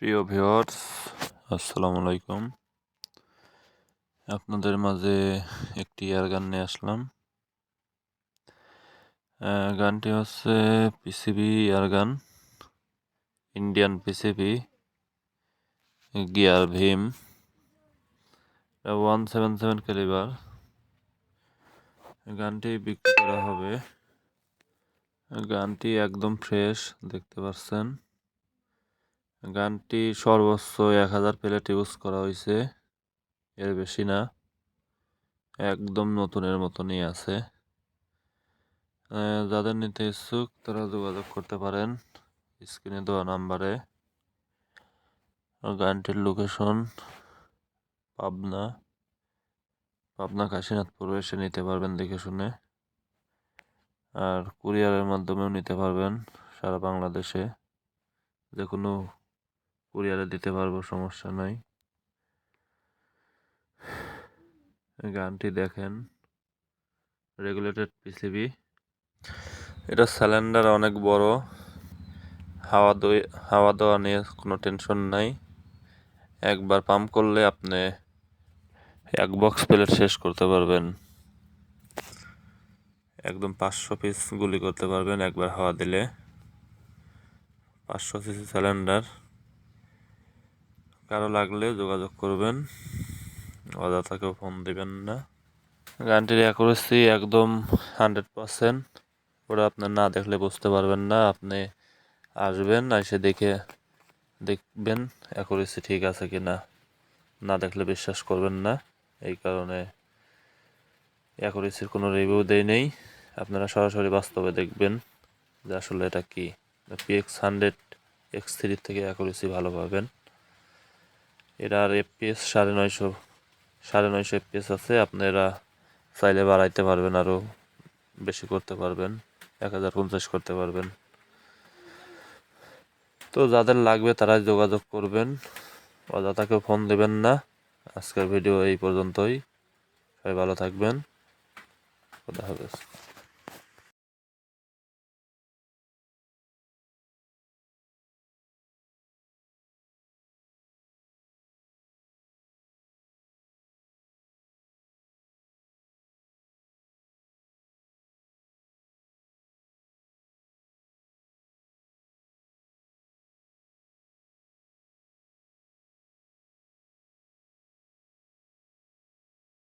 প্রিয় ভিউয়ার্স, আসসালামু আলাইকুম। আপনাদের মাঝে একটি এয়ার গান নিয়ে আসলাম। গানটি হচ্ছে PCB air gun, Indian PCB gear Bheem 177 calibre. গানটি বিক্রি করা হবে। গানটি একদম ফ্রেশ, দেখতে পাচ্ছেন। গানটি সর্বোচ্চ 1000 প্লেট ইউজ করা হয়েছে, এর বেশি না। একদম নতুনের মতনই আছে। যাদের নিতে ইচ্ছুক তারা যোগাযোগ করতে পারেন স্ক্রিনে দেওয়া নাম্বারে। গানটির লোকেশন পাবনা কাশীনাথপুর এসে নিতে পারবেন দেখে শুনে। আর কুরিয়ারের মাধ্যমেও নিতে পারবেন সারা বাংলাদেশে, যে কোনো কুরিয়ারে দিতে পারবো, সমস্যা নাই। গানটি দেখেন, রেগুলেটেড পিসিবি। এটা সিলিন্ডার অনেক বড়, হাওয়া দেওয়া নিয়ে কোনো টেনশন নাই। একবার পাম্প করলে আপনি এক বক্স প্লেট শেষ করতে পারবেন। একদম 500 পিস গুলি করতে পারবেন একবার হাওয়া দিলে। 500 সিসি সিলিন্ডার। কারো লাগলে যোগাযোগ করবেন, অযথাকেও ফোন দিবেন না। গানটির অ্যাকুরেসি একদম 100%। ওটা আপনার না দেখলে বুঝতে পারবেন না। আপনি আসবেন, এসে দেখবেন অ্যাকুরেসি ঠিক আছে কিনা। না দেখলে বিশ্বাস করবেন না। এই কারণে অ্যাকুরেসির কোনো রিভিউ দেই নেই। আপনারা সরাসরি বাস্তবে দেখবেন যে আসলে এটা কি। PX100 X3 থেকে অ্যাকুরেসি ভালো পাবেন। এটার FPS 950 FPS আছে। আপনারা চাইলে বাড়াইতে পারবেন, আরও বেশি করতে পারবেন, 1050 করতে পারবেন। তো যাদের লাগবে তারাই যোগাযোগ করবেন, অযথাকেও ফোন দেবেন না। আজকের ভিডিও এই পর্যন্তই। সবাই ভালো থাকবেন। খোদা হাফেজ।